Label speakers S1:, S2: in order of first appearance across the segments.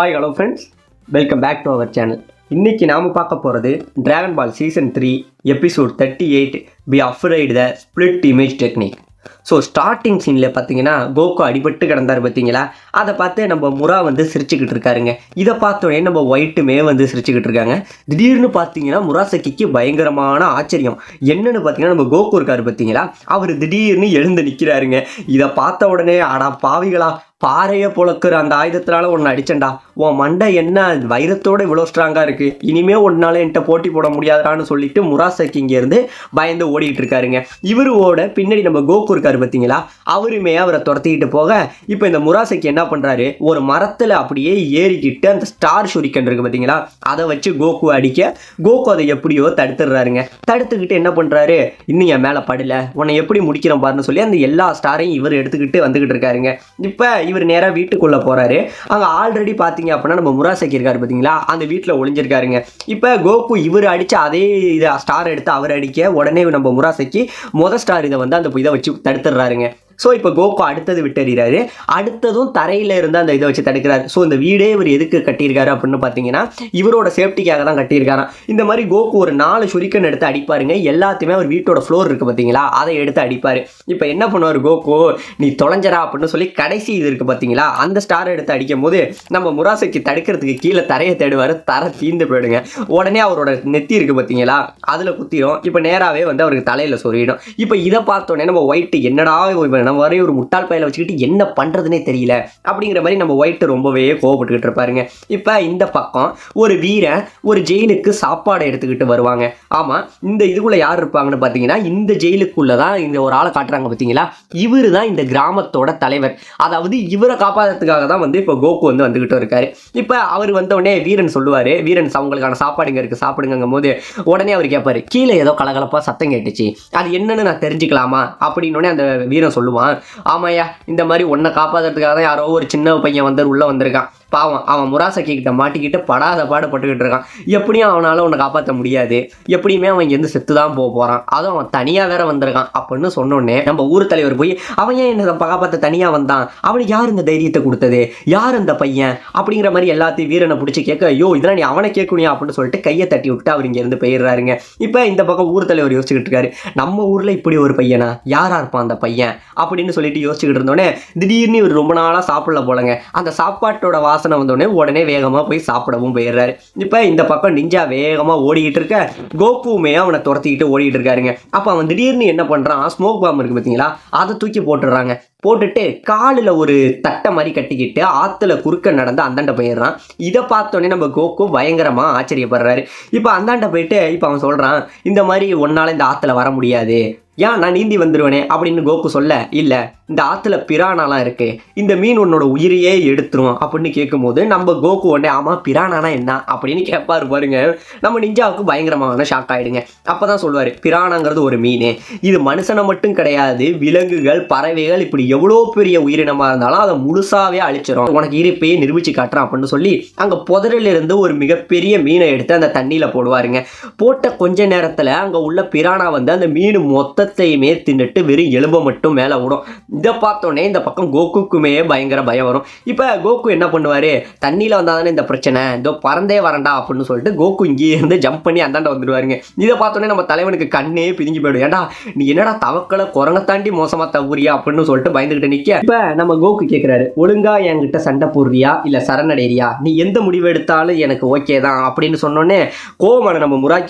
S1: Hi hello friends, welcome back to our channel. இன்றைக்கி நாம் பார்க்க போகிறது dragon ball season 3 episode 38 be afraid the split image technique. So starting சீனில் பார்த்தீங்கன்னா Coco அடிபட்டு கிடந்தார் பார்த்தீங்களா, அதை பார்த்து நம்ம முரா வந்து சிரிச்சுக்கிட்டு இருக்காருங்க. இதை பார்த்தோன்னே நம்ம ஒயிட்டுமே வந்து சிரிச்சுக்கிட்டு இருக்காங்க. திடீர்னு பார்த்தீங்கன்னா முராசக்கிக்கு பயங்கரமான ஆச்சரியம். என்னென்னு பார்த்தீங்கன்னா நம்ம கோகு இருக்காரு பார்த்தீங்களா, அவர் திடீர்னு எழுந்து நிற்கிறாருங்க. இதை பார்த்த உடனே அடா பாவிகளா, பாறையை பொழக்கிற அந்த ஆயுதத்தினால ஒன்று அடிச்சண்டா, உன் மண்டை என்ன வைரத்தோடு இவ்வளோ ஸ்ட்ராங்காக இருக்குது, இனிமேல் ஒன்னால என்கிட்ட போட்டி போட முடியாதான்னு சொல்லிட்டு முராசக்கி இங்கேருந்து பயந்து ஓடிட்டு இருக்காருங்க. இவரோட பின்னாடி நம்ம கோகு இருக்காரு பார்த்தீங்களா, அவருமே அவரை துரத்திக்கிட்டு போக இப்போ இந்த முராசக்கி என்ன பண்ணுறாரு, ஒரு மரத்தில் அப்படியே ஏறிக்கிட்டு அந்த ஸ்டார் ஷுரிக்கன் இருக்குது பார்த்தீங்களா, அதை வச்சு கோகு அடிக்க கோகு அதை எப்படியோ தடுத்துடுறாருங்க. தடுத்துக்கிட்டு என்ன பண்ணுறாரு, இன்னும் என் மேலே படலை, உன்னை எப்படி முடிக்கிறேன் பாருன்னு சொல்லி அந்த எல்லா ஸ்டாரையும் இவர் எடுத்துக்கிட்டு வந்துக்கிட்டு இருக்காருங்க. இப்போ இவர் நேராக வீட்டுக்குள்ளே போகிறாரு. அங்கே ஆல்ரெடி பார்த்தீங்க அப்படின்னா நம்ம முராசக்கி இருக்காரு பார்த்தீங்களா, அந்த வீட்டில் ஒளிஞ்சிருக்காருங்க. இப்போ கோகு இவர் அடித்த அதே இதை ஸ்டார் எடுத்து அவர் அடிக்க உடனே நம்ம முராசக்கி ஸ்டார் இதை வந்து அந்த இதை வச்சு தடுத்துடுறாருங்க. ஸோ இப்போ கோகு அடுத்தது விட்டுறாரு. அடுத்ததும் தரையில் இருந்து அந்த இதை வச்சு தடுக்கிறாரு. ஸோ இந்த வீடே இவர் எதுக்கு கட்டியிருக்காரு அப்படின்னு பார்த்தீங்கன்னா இவரோட சேஃப்டிக்காக தான் கட்டியிருக்காராம். இந்த மாதிரி கோகு ஒரு 4 ஷுரிக்கன் எடுத்து அடிப்பாருங்க. எல்லாத்தையுமே அவர் வீட்டோட ஃப்ளோர் இருக்குது பார்த்தீங்களா, அதை எடுத்து அடிப்பார். இப்போ என்ன பண்ணுவார் கோகு, நீ தொலைஞ்சரா அப்படின்னு சொல்லி கடைசி இது இருக்குது பார்த்தீங்களா, அந்த ஸ்டாரை எடுத்து அடிக்கும் போது நம்ம முராசக்கி தடுக்கிறதுக்கு கீழே தரையை தேடுவார். தரை தீர்ந்து போயிடுங்க. உடனே அவரோட நெத்தி இருக்குது பார்த்தீங்களா, அதில் குத்திடும். இப்போ நேராகவே வந்து அவருக்கு தலையில் சொருகிடும். இப்போ இதை பார்த்தோன்னே நம்ம ஒயிட்டு என்னடா நம்ம வரைய ஒரு முட்டாள் பையில வச்சுக்கிட்டு என்ன பண்ணுறதுனே தெரியல அப்படிங்கிற மாதிரி நம்ம ஒயிட்டு ரொம்பவே கோவப்பட்டுக்கிட்டு இருப்பாருங்க. இப்போ இந்த பக்கம் ஒரு வீரன் ஒரு ஜெயிலுக்கு சாப்பாடை எடுத்துக்கிட்டு வருவாங்க. ஆமாம், இந்த இதுக்குள்ளே யார் இருப்பாங்கன்னு பார்த்தீங்கன்னா இந்த ஜெயிலுக்குள்ளே தான் இந்த ஒரு ஆளை காட்டுறாங்க பார்த்தீங்களா, இவர் தான் இந்த கிராமத்தோட தலைவர். அதாவது இவரை காப்பாற்றுறதுக்காக தான் வந்து இப்போ கோகு வந்து வந்துக்கிட்டு இருக்காரு. இப்போ அவர் வந்தவுடனே வீரன் சொல்லுவார், வீரன் அவங்களுக்கான சாப்பாடு இங்கே இருக்குது சாப்பிடுங்கும் போது உடனே அவர் கேட்பார், கீழே ஏதோ கலகலப்பாக சத்தம் கேட்டுச்சு, அது என்னன்னு நான் தெரிஞ்சுக்கலாமா அப்படின்னு அந்த வீரன் சொல்லுவான். ஆமாயா, இந்த மாதிரி உன்னை காப்பாற்றுறதுக்காக தான் யாரோ ஒரு சின்ன பையன் வந்து உள்ளே வந்திருக்கான், பாவம் அவன் முராசக்கி கிட்ட மாட்டிக்கிட்டு படாத பாடுபட்டுக்கிட்டு இருக்கான், எப்படியும் அவனால் உன்னை காப்பாற்ற முடியாது, எப்படியுமே அவன் இங்கேருந்து செத்து தான் போக போகிறான், அதுவும் அவன் தனியாக வேற வந்திருக்கான் அப்படின்னு சொன்னோடனே நம்ம ஊர் தலைவர் போய் அவன் ஏன் என்ன காப்பாற்ற தனியாக வந்தான், அவனுக்கு யார் இந்த தைரியத்தை கொடுத்தது, யார் அந்த பையன் அப்படிங்கிற மாதிரி எல்லாத்தையும் வீரனை பிடிச்சி கேட்க, ஐயோ இதெல்லாம் நீ அவனை கேட்கணும் அப்படின்னு சொல்லிட்டு கையை தட்டி விட்டு அவர் இங்கேருந்து போயிடுறாருங்க. இப்போ இந்த பக்கம் ஊர் தலைவர் யோசிச்சுக்கிட்டு இருக்காரு, நம்ம ஊரில் இப்படி ஒரு பையனா, யாரா இருப்பான் அந்த பையன் அப்படின்னு சொல்லிட்டு யோசிச்சுக்கிட்டு இருந்தோடனே திடீர்னு இவர் ரொம்ப நாளாக சாப்பிடல போலங்க. அந்த சாப்பாட்டோட வாசனை வந்தோடனே உடனே வேகமாக போய் சாப்பிடவும் போயிடுறாரு. இப்போ இந்த பக்கம் நிஞ்சா வேகமாக ஓடிக்கிட்டு இருக்க கோகுவுமே அவனை துரத்திக்கிட்டு ஓடிக்கிட்டு இருக்காருங்க. அப்போ அவன் திடீர்னு என்ன பண்ணுறான், ஸ்மோக் பாம் இருக்குது பார்த்தீங்களா, அதை தூக்கி போட்டுடுறாங்க. போட்டுட்டு காலில் ஒரு தட்டை மாதிரி கட்டிக்கிட்டு ஆற்றுல குறுக்க நடந்து அந்தாண்ட போயிடுறான். இதை பார்த்தோன்னே நம்ம கோகு பயங்கரமாக ஆச்சரியப்படுறாரு. இப்போ அந்தாண்ட போயிட்டு இப்போ அவன் சொல்கிறான், இந்த மாதிரி ஒன்றால் இந்த ஆற்றுல வர முடியாது, ஏன் நான் நீந்தி வந்துடுவேனே அப்படின்னு கோகு சொல்ல, இல்லை இந்த ஆற்றுல பிரானாலாம் இருக்குது, இந்த மீன் உன்னோட உயிரையே எடுத்துரும் அப்படின்னு கேட்கும்போது நம்ம கோகு உடனே ஆமாம் பிரானானா என்ன அப்படின்னு கேட்பாரு பாருங்க. நம்ம நிஞ்சாவுக்கு பயங்கரமான ஷாக் ஆகிடுங்க. அப்போ தான் சொல்லுவார், பிரானாங்கிறது ஒரு மீன், இது மனுஷனை மட்டும் கிடையாது, விலங்குகள் பறவைகள் இப்படி எவ்வளோ பெரிய உயிரினமாக இருந்தாலும் அதை முழுசாகவே அழிச்சிடும், உனக்கு இருப்பையே நிரூபித்து காட்டுறான் அப்படின்னு சொல்லி அங்கே புதரிலிருந்து ஒரு மிகப்பெரிய மீனை எடுத்து அந்த தண்ணியில் போடுவாருங்க. போட்ட கொஞ்ச நேரத்தில் அங்கே உள்ள பிரானா வந்து அந்த மீன் மொத்தத்தையுமே தின்னுட்டு வெறும் எலும்பை மட்டும் மேலே விடும். இதை பார்த்தோன்னே இந்த பக்கம் கோகுக்குமே பயங்கர பயம் வரும். இப்போ கோகு என்ன பண்ணுவார், தண்ணியில் வந்தால் தானே இந்த பிரச்சனை, இதோ பறந்தே வரண்டா அப்படின்னு சொல்லிட்டு கோகு இங்கேயே இருந்து ஜம்ப் பண்ணி அந்தாண்ட வந்துடுவாருங்க. இதை பார்த்தோன்னே நம்ம தலைவனுக்கு கண்ணே பிதுங்கி போயிடும், ஏன்டா நீ என்னடா தவக்களை குரங்க தாண்டி மோசமாக தவறியா அப்படின்னு சொல்லிட்டு பயந்துகிட்டு நிற்க. இப்போ நம்ம கோகு கேட்குறாரு, ஒழுங்கா என்கிட்ட சண்டை போடுறியா இல்லை சரணடைறியா, நீ எந்த முடிவு எடுத்தாலும் எனக்கு ஓகே தான் அப்படின்னு சொன்னோன்னே கோவமான நம்ம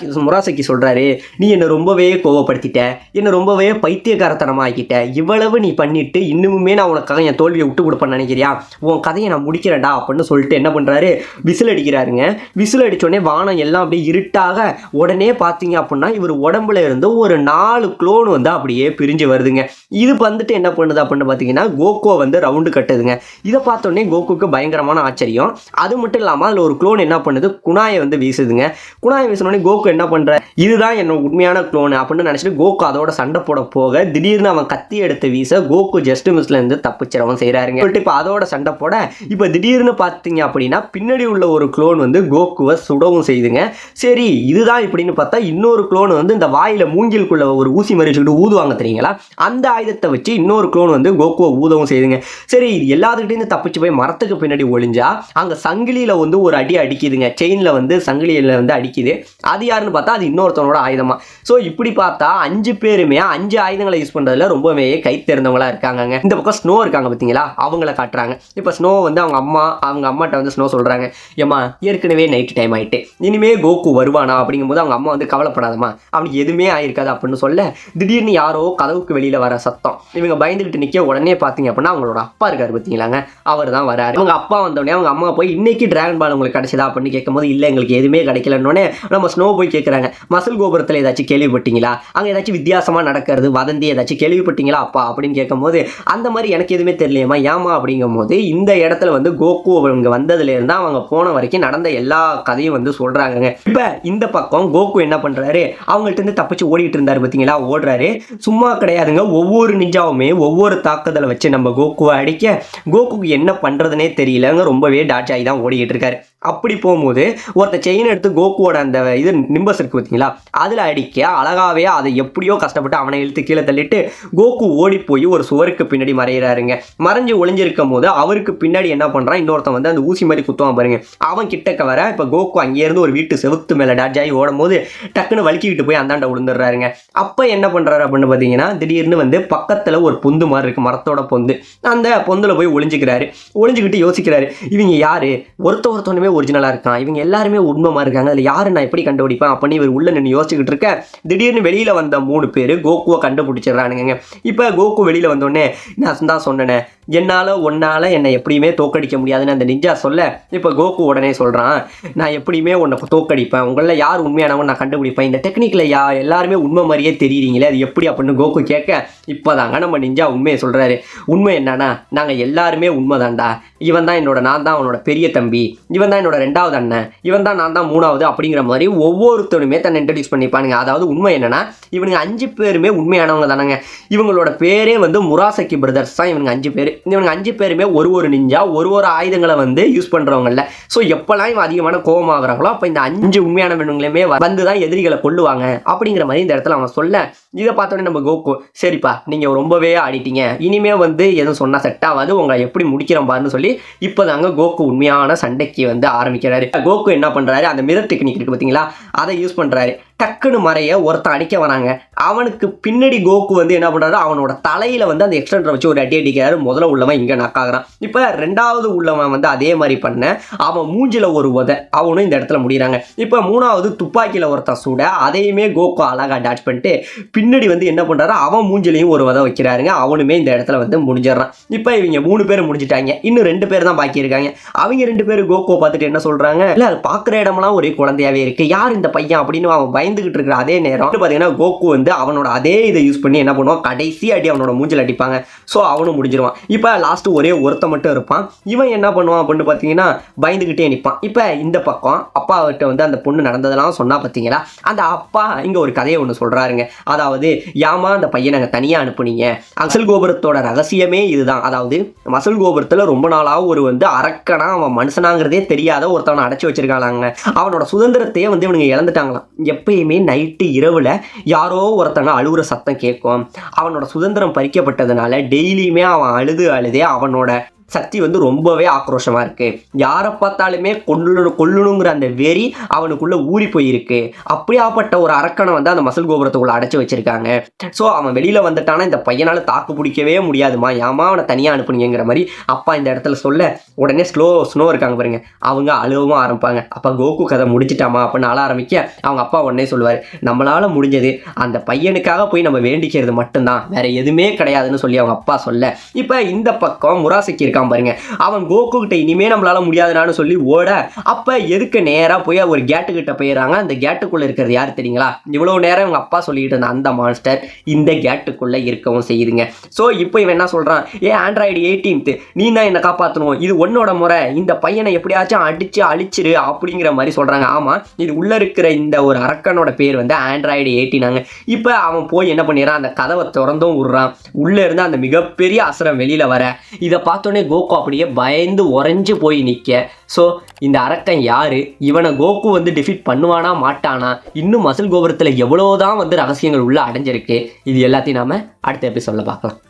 S1: முராசக்கி சொல்கிறாரு, நீ என்னை ரொம்பவே கோவப்படுத்திட்ட, என்னை ரொம்பவே பைத்தியக்காரத்தனமாக ஆக்கிட்ட, இவ்வளவு நீ பண்ணிட்டு இன்னுமே நான் உனக்காக என் தோல்வியை விட்டு கொடுப்பேன்னு நினைக்கிறியா, உன் கதையை நான் முடிக்கிறேன்டா அப்படின்னு சொல்லிட்டு என்ன பண்ணுறாரு, விசில் அடிக்கிறாருங்க. விசில் அடித்தோடனே வானம் எல்லாம் அப்படியே இருட்டாக உடனே பார்த்தீங்க அப்படின்னா இவர் உடம்புல இருந்து ஒரு 4 குளோன் வந்து அப்படியே பிரிஞ்சு வருதுங்க. இது வந்துட்டு என்ன பண்ணுது அப்படின்னு பார்த்தீங்கன்னா கோகோ வந்து ரவுண்டு கட்டுதுங்க. இதை பார்த்தோன்னே கோகுக்கு பயங்கரமான ஆச்சரியம். அது மட்டும் இல்லாமல் அதில் ஒரு குளோன் என்ன பண்ணுது, குணாயை வந்து வீசுதுங்க. குணாயை வீசினோடனே கோகு என்ன பண்ணுற, இதுதான் என்னோட உண்மையான குளோன் அப்படின்னு நினச்சிட்டு கோகு அதோட சண்டை போட போக திடீர்னு அவன் கத்தி எடுத்து வீச கோகு கோகு ஜஸ்ட் மிஸ்ல இருந்து தப்பிச்சிடவும் செய்யறாருங்க. இப்போ அதோட சண்டை போட இப்போ திடீர்னு பார்த்தீங்க அப்படின்னா பின்னாடி உள்ள ஒரு குளோன் வந்து கோகுவை சுடவும் செய்துங்க. சரி இதுதான் இப்படின்னு பார்த்தா இன்னொரு குளோன் வந்து இந்த வாயில மூங்கிலுக்குள்ள ஒரு ஊசி மாதிரி வச்சுக்கிட்டு ஊதுவாங்க தெரியுங்களா, அந்த ஆயுதத்தை வச்சு இன்னொரு குளோன் வந்து கோகுவை ஊதவும் செய்துங்க. சரி இது எல்லாத்துக்கிட்டேருந்து தப்பிச்சு போய் மரத்துக்கு பின்னாடி ஒளிஞ்சா அங்க சங்கிலியில வந்து ஒரு அடி அடிக்குதுங்க. செயின்ல வந்து சங்கிலியில வந்து அடிக்குது. அது யாருன்னு பார்த்தா அது இன்னொருத்தவனோட ஆயுதமா. ஸோ இப்படி பார்த்தா 5 பேருமே 5 ஆயுதங்களை யூஸ் பண்றதுல ரொம்பவே கை தேர்ந்தவங்களா இருக்காங்க. இந்த பக்கம் ஸ்னோ இருக்காங்க பார்த்தீங்களா, அவங்கள காட்டுறாங்க. இப்போ ஸ்னோ வந்து அவங்க அம்மாட்ட வந்து ஸ்னோ சொல்றாங்க, ஏமா ஏற்கனவே நைட் டைம் ஆயிட்டு, இனிமே கோகு வருவானா அப்படிங்கும்போது அவங்க அம்மா வந்து கவலைப்படாதமா அவனுக்கு எதுவுமே ஆயிருக்காது அப்படின்னு சொல்ல திடீர்னு யாரோ கதவுக்கு வெளியில வர சத்தம். இவங்க பயந்துகிட்டு நிக்க உடனே பார்த்தீங்க அப்படின்னா அவங்களோட அப்பா இருக்காரு பார்த்தீங்களாங்க, அவர் தான் வராரு. அவங்க அப்பா வந்தோடனே அவங்க அம்மா போய் இன்னைக்கு டிராகன் பால் உங்களுக்கு கிடைச்சதா அப்படின்னு கேட்கும்போது இல்லை எங்களுக்கு எதுவுமே கிடைக்கலன்னொடனே நம்ம ஸ்னோ போய் கேட்குறாங்க, மசில் கோபுரத்தில் ஏதாச்சும் கேள்விப்பட்டீங்களா, அங்கே ஏதாச்சும் வித்தியாசமாக நடக்கிறது வதந்தி ஏதாச்சும் கேள்விப்பட்டீங்களா அப்பா அப்படின்னு கேட்கும்போது அந்த மாதிரி எனக்கு எதுவுமே தெரியலையம்மா ஏமா அப்படிங்கும் போது இந்த இடத்துல வந்து கோகு அவங்க வந்ததுல இருந்து அவங்க போன வரைக்கும் நடந்த எல்லா கதையும் வந்து சொல்றாங்க. இப்ப இந்த பக்கம் கோகு என்ன பண்றாரு, அவங்கள்ட்ட இருந்து தப்பிச்சு ஓடிட்டு இருந்தாரு பார்த்தீங்களா, ஓடுறாரு. சும்மா கிடையாதுங்க, ஒவ்வொரு நிஞ்சாவுமே ஒவ்வொரு தாக்குதலை வச்சு நம்ம கோகுவை அடிக்க கோகுக்கு என்ன பண்றதுனே தெரியலங்க, ரொம்பவே டாட்ச் ஆகி தான் ஓடிக்கிட்டு இருக்காரு. அப்படி போகும்போது ஒருத்த செயின் எடுத்து கோகுவோட அந்த இது நிம்பஸ் இருக்கு பார்த்தீங்களா, அதில் அடிக்க அழகாவே அதை எப்படியோ கஷ்டப்பட்டு அவனை இழுத்து கீழே தள்ளிட்டு கோகு ஓடி போய் ஒரு சுவருக்கு பின்னாடி மறையிறாருங்க. மறைஞ்சு ஒளிஞ்சிருக்கும் போது அவருக்கு பின்னாடி என்ன பண்ணுறான், இன்னொருத்தன் வந்து அந்த ஊசி மாதிரி குத்துவான் பாருங்க, அவன் கிட்டக்க வர இப்போ கோகு அங்கேருந்து ஒரு வீட்டு செவுத்து மேலே டாட்ச் ஆகி ஓடும் போது டக்குன்னு வலிக்கிட்டு போய் அந்தாண்ட விழுந்துடுறாருங்க. அப்போ என்ன பண்ணுறாரு அப்படின்னு பார்த்தீங்கன்னா திடீர்னு வந்து பக்கத்தில் ஒரு பொந்து மாதிரி இருக்கு, மரத்தோட பொந்து, அந்த பொந்துல போய் ஒளிஞ்சுக்கிட்டு யோசிக்கிறாரு, இவங்க யாரு, ஒருத்தவனமே ஒரிஜினலா இருக்கான், இவங்க எல்லாருமே உண்மைமா இருக்காங்க, அதுல யாரு நான் எப்படி கண்டுபிடிப்பேன் அப்படின்னு இவர் உள்ள நின்று யோசிச்சுக்கிட்டு இருக்க திடீர்னு வெளியில வந்த 3 பேர் கோகுவை கண்டுபிடிச்சிடறானுங்க. இப்ப கோகு வெளியில வந்தோடனே நான் தான் சொன்னேன் உன்னால என்னை எப்படியுமே தோக்கடிக்க முடியாதுன்னு அந்த நிஞ்சா சொல்ல இப்போ கோகு உடனே சொல்றான், நான் எப்படியுமே உன்னை தோக்கடிப்பேன், உங்கள யார் உண்மையானவன் நான் கண்டுபிடிப்பேன், இந்த டெக்னிக்ல எல்லாருமே உண்மை மாதிரியே தெரியுறீங்களே அது எப்படி அப்படின்னு கோகு கேட்க இப்போதாங்க நம்ம நிஞ்சா உண்மையை சொல்றாரு. உண்மை என்னன்னா நாங்க எல்லாருமே உண்மைதான்டா, இவன் தான் நான் தான் அவனோட பெரிய தம்பி, இவன் தான் என்னோட 2வது அண்ணன், இவன் தான் நான் தான் 3வது அப்படிங்கிற மாதிரி ஒவ்வொருத்தருமே தன்னை இன்ட்ரடியூஸ் பண்ணிப்பானுங்க. அதாவது உண்மை என்னன்னா இவனுங்க 5 பேருமே உண்மையானவங்க தானங்க. இவங்களோட பேரே வந்து முராசகி பிரதர்ஸ் தான். இவனுங்க 5 பேர், இவனுங்க 5 பேருமே ஒரு நிஞ்சா ஒரு ஆயுதங்களை வந்து யூஸ் பண்றவங்கல்ல. ஸோ எப்பெல்லாம் இவன் அதிகமான கோபம் ஆகுறாங்களோ அப்போ இந்த 5 உண்மையானவங்களுமே வந்து தான் எதிரிகளை கொள்ளுவாங்க அப்படிங்கிற மாதிரி இந்த இடத்துல அவன் சொல்ல இதை பார்த்தோன்னே நம்ம கோகு சரிப்பா நீங்க ரொம்பவே ஆடிட்டீங்க, இனிமே வந்து எதுவும் சொன்னா செட் ஆகாது, உங்களை எப்படி முடிக்கிறோம் பாருன்னு சொல்லி இப்போதாங்க கோகு உண்மையான சண்டைக்கு வந்து ஆரம்பிக்கிறாரு. கோகு என்ன பண்றாரு, அந்த மிரர் டெக்னிக் இருக்கு பார்த்தீங்களா, அதை யூஸ் பண்றாரு. டக்குன்னு மறைய ஒருத்தன் அடிக்க வராங்க, அவனுக்கு பின்னாடி கோகு வந்து என்ன பண்றாரு, அவனோட தலையில வந்து அந்த எக்ஸ்டெண்டரை வச்சு ஒரு அடி அடிக்கிறாரு. முதல்ல உள்ளவன் இங்க நாக்காகிறான். இப்ப 2வது உள்ளவன் வந்து அதே மாதிரி பண்ண அவன் மூஞ்சில ஒரு உதை, அவனும் இந்த இடத்துல முடிகிறாங்க. இப்ப 3வது துப்பாக்கியில ஒருத்தன் சூட அதையுமே கோகு அழகா டாச் பண்ணிட்டு பின்னாடி வந்து என்ன பண்றாரு, அவன் மூஞ்சிலையும் ஒரு உதை வைக்கிறாருங்க, அவனுமே இந்த இடத்துல வந்து முடிஞ்சிடறான். இப்ப இவங்க 3 பேர் முடிஞ்சிட்டாங்க, இன்னும் 2 பேர் தான் பாக்கி இருக்காங்க. அவங்க 2 பேரும் கோகுவை பார்த்துட்டு என்ன சொல்றாங்க, இல்ல அது பாக்குற இடமெல்லாம் ஒரே குழந்தையாவே இருக்கு, யார் இந்த பையன் அப்படின்னு அவன் பயந்துகிட்டு இருக்கிற அதே நேரம் பார்த்தீங்கன்னா கோகு வந்து அவனோட அதே இதை யூஸ் பண்ணி என்ன பண்ணுவான், கடைசி அடி அவனோட மூஞ்சில் அடிப்பாங்க. ஸோ அவனும் முடிஞ்சிருவான். இப்போ லாஸ்ட் ஒருத்த மட்டும் இருப்பான். இவன் என்ன பண்ணுவான் அப்படின்னு பார்த்தீங்கன்னா பயந்துகிட்டே நிற்பான். இப்போ இந்த பக்கம் அப்பாவிட்ட வந்து அந்த பொண்ணு நடந்ததெல்லாம் சொன்னா பார்த்தீங்களா, அந்த அப்பா இங்கே ஒரு கதையை ஒன்று சொல்றாருங்க. அதாவது யாமா அந்த பையனை அங்கே தனியாக அனுப்புனீங்க, மசில் கோபுரத்தோட ரகசியமே இதுதான். அதாவது மசில் கோபுரத்தில் ரொம்ப நாளாக ஒரு வந்து அரக்கனா அவன் மனுஷனாங்கிறதே தெரியாத ஒருத்தவனை அடைச்சி வச்சிருக்காங்க. அவனோட சுதந்திரத்தையே வந்து இவனுங்க இழந்துட்டாங்களாம். எப்பயுமே நைட்டு இரவில் யாரோ ஒருத்தங்க அழுகுற சத்தம் கேட்கும். அவனோட சுதந்திரம் பறிக்கப்பட்டதுனால டெய்லியுமே அவன் அழுதே அவனோட சக்தி வந்து ரொம்பவே ஆக்ரோஷமாக இருக்குது. யாரை பார்த்தாலுமே கொல்லணுங்கிற அந்த வெறி அவனுக்குள்ளே ஊறி போயிருக்கு. அப்படியாப்பட்ட ஒரு அரக்கனை வந்து அந்த மசில் கோபுரத்துக்குள்ளே அடைச்சி வச்சிருக்காங்க. ஸோ அவன் வெளியில் வந்துட்டானா இந்த பையனால் தாக்கு பிடிக்கவே முடியாதுமா, ஏமா அவனை தனியாக அனுப்புனீங்கிற மாதிரி அப்பா இந்த இடத்துல சொல்ல உடனே ஸ்னோ இருக்காங்க பாருங்க, அவங்க அழுவவும் ஆரம்பிப்பாங்க. அப்போ கோகு கதை முடிச்சிட்டாமா அப்படின்னு அழ ஆரம்பிக்க அவங்க அப்பா உடனே சொல்லுவார், நம்மளால் முடிஞ்சது அந்த பையனுக்காக போய் நம்ம வேண்டிக்கிறது மட்டும்தான், வேற எதுவுமே கிடையாதுன்னு சொல்லி அவங்க அப்பா சொல்ல இப்போ இந்த பக்கம் முராசகி இருக்கான் பாருங்க, அவன் கோகு கிட்ட இனிமே நம்மளால முடியாதுனான்னு சொல்லி ஓட, அப்ப எதுக்கு நேரா போய் ஒரு கேட்டுக்கிட்ட போயிடுறாங்க. அந்த கேட்டுக்குள்ள இருக்கிறது யார் தெரியுங்களா? இவ்வளவு நேரம் இவங்க அப்பா சொல்லிட்டு இருந்த அந்த மான்ஸ்டர் இந்த கேட்டுக்குள்ள இருக்கவும் செய்யுதுங்க. ஸோ இப்போ இவன் என்ன சொல்றான், ஆண்ட்ராய்டு 18 நீ தான் என்ன காப்பாற்றணும், இது உன்னோட முறை, இந்த பையனை எப்படியாச்சும் அடிச்சு அழிச்சிரு அப்படிங்கிற மாதிரி சொல்றாங்க. ஆமா, இது உள்ள இருக்கிற இந்த ஒரு அரக்கனோட பேர் வந்து ஆண்ட்ராய்டு 18. இப்போ அவன் போய் என்ன பண்ணிடுறான், அந்த கதவை திறந்தும் விடுறான். உள்ள இருந்து அந்த மிகப்பெரிய அசுரம் வெளியில வர, இதை பார்த்தோன்னே கோகு அப்படியே பயந்து உறைஞ்சு போய் நிற்க. ஸோ இந்த அரக்கன் யாரு, இவனை கோகு வந்து டிஃபீட் பண்ணுவானா மாட்டானா, இன்னும் மசில் கோபுரத்தில் எவ்வளோதான் வந்து ரகசியங்கள் உள்ள அடைஞ்சிருக்கு, இது எல்லாத்தையும் நாம அடுத்த எபிசோட்ல பார்க்கலாம்.